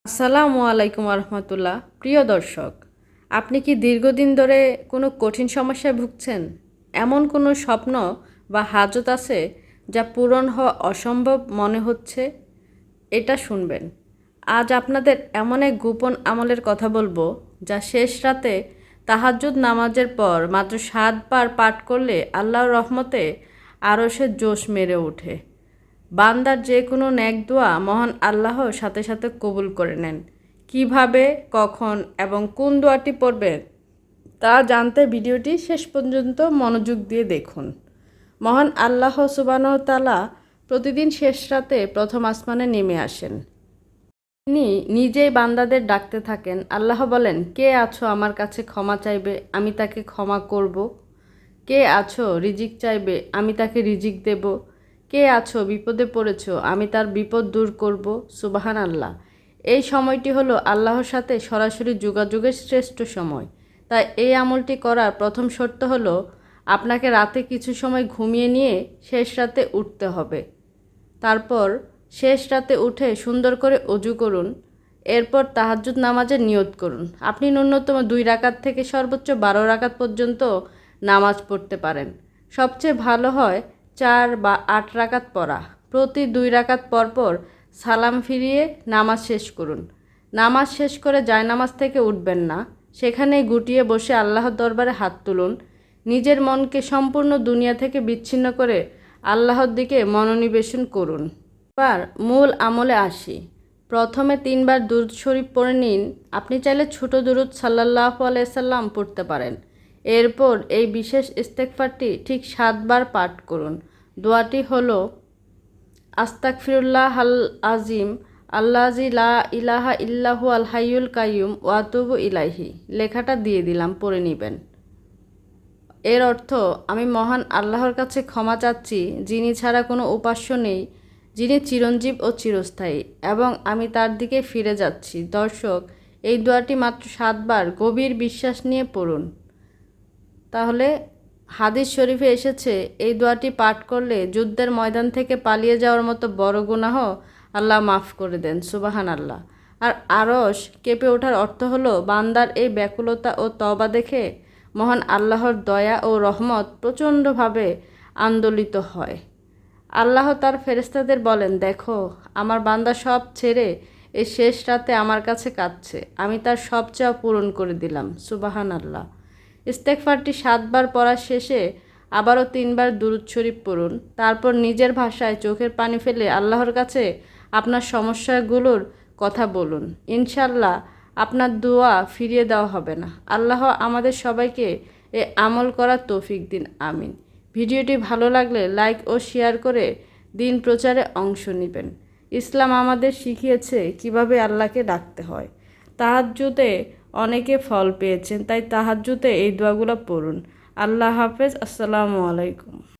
আসসালামু আলাইকুম রহমতুল্লাহ। প্রিয় দর্শক, আপনি কি দীর্ঘদিন ধরে কোনো কঠিন সমস্যায় ভুগছেন? এমন কোনো স্বপ্ন বা হাজত আছে যা পূরণ হওয়া অসম্ভব মনে হচ্ছে? এটা শুনবেন। আজ আপনাদের এমন এক গোপন আমলের কথা বলবো, যা শেষ রাতে তাহাজ্জুদ নামাজের পর মাত্র 7 বার পাঠ করলে আল্লাহর রহমতে আরশের জোশ মেরে ওঠে। বান্দার যে কোনো নেক দোয়া মহান আল্লাহ সাথে সাথে কবুল করে নেন। কিভাবে, কখন এবং কোন দোয়াটি পড়বেন তা জানতে ভিডিওটি শেষ পর্যন্ত মনোযোগ দিয়ে দেখুন। মহান আল্লাহ সুবহানাহু ওয়া তাআলা প্রতিদিন শেষ রাতে প্রথম আসমানে নেমে আসেন। তিনি নিজেই বান্দাদের ডাকতে থাকেন। আল্লাহ বলেন, কে আছো আমার কাছে ক্ষমা চাইবে, আমি তাকে ক্ষমা করব। কে আছো রিজিক চাইবে, আমি তাকে রিজিক দেব। কে আছো বিপদে পড়েছো, আমি তার বিপদ দূর করব। সুবহান আল্লাহ। এই সময়টি হলো আল্লাহর সাথে সরাসরি যোগাযোগের শ্রেষ্ঠ সময়। তাই এই আমলটি করার প্রথম শর্ত হলো আপনাকে রাতে কিছু সময় ঘুমিয়ে নিয়ে শেষ রাতে উঠতে হবে। তারপর শেষ রাতে উঠে সুন্দর করে অজু করুন। এরপর তাহাজ্জুদ নামাজের নিয়ত করুন। আপনি ন্যূনতম 2 রাকাত থেকে সর্বোচ্চ 12 রাকাত পর্যন্ত নামাজ পড়তে পারেন। সবচেয়ে ভালো হয় 4 বা 8 রাকাত পড়া। প্রতি 2 রাকাত পরপর সালাম ফিরিয়ে নামাজ শেষ করুন। নামাজ শেষ করে জায়নামাজ থেকে উঠবেন না, সেখানেই গুটিয়ে বসে আল্লাহর দরবারে হাত তুলুন। নিজের মনকে সম্পূর্ণ দুনিয়া থেকে বিচ্ছিন্ন করে আল্লাহর দিকে মনোনিবেশন করুন। এবার মূল আমলে আসি। প্রথমে 3 বার দুরূদ শরীফ পড়ে নিন। আপনি চাইলে ছোট দুরূদ সাল্লাল্লাহু আলাইহি সাল্লাম পড়তে পারেন। এরপর এই বিশেষ ইস্তেগফারটি ঠিক 7 বার পাঠ করুন। দোয়াটি হলো, আস্তাগফিরুল্লাহ আল আজিম আল্লাযী লা ইলাহা ইল্লাহু আল হাইয়ুল কাইয়ুম ওয়া আতুবু ইলাইহি। লেখাটা দিয়ে দিলাম, পড়ে নেবেন। এর অর্থ, আমি মহান আল্লাহর কাছে ক্ষমা চাচ্ছি, যিনি ছাড়া কোনো উপাস্য নেই, যিনি চিরঞ্জীব ও চিরস্থায়ী, এবং আমি তার দিকে ফিরে যাচ্ছি। দর্শক, এই দোয়াটি মাত্র 7 বার গভীর বিশ্বাস নিয়ে পড়ুন। তাহলে হাদিস শরীফে এসেছে, এই দোয়াটি পাঠ করলে যুদ্ধের ময়দান থেকে পালিয়ে যাওয়ার মতো বড় গুনাহ আল্লাহ মাফ করে দেন। সুবহান আল্লাহ। আর আরশ কেঁপে ওঠার অর্থ হলো, বান্দার এই ব্যাকুলতা ও তওবা দেখে মহান আল্লাহর দয়া ও রহমত প্রচণ্ডভাবে আন্দোলিত হয়। আল্লাহ তার ফেরেশতাদের বলেন, দেখো, আমার বান্দা সব ছেড়ে এই শেষ রাতে আমার কাছে কাঁদছে, আমি তার সব চাওয়া পূরণ করে দিলাম। সুবহান আল্লাহ। ইস্তেগফারটি 7 বার পড়ার শেষে আবারও 3 বার দুরূদ শরীফ পড়ুন। তারপর নিজের ভাষায় চোখের পানি ফেলে আল্লাহর কাছে আপনার সমস্যাগুলোর কথা বলুন। ইনশাআল্লাহ আপনার দোয়া ফিরিয়ে দেওয়া হবে না। আল্লাহ আমাদের সবাইকে এ আমল করার তৌফিক দিন। আমিন। ভিডিওটি ভালো লাগলে লাইক ও শেয়ার করে দিন প্রচারে অংশ নেবেন। ইসলাম আমাদের শিখিয়েছে কিভাবে আল্লাহকে ডাকতে হয়। তাহাজ্জুদে অনেকে ফল পেয়েছেন, তাই তাহাজ্জুদে এই দোয়াগুলো পড়ুন। আল্লাহ হাফেজ। আসসালামু আলাইকুম।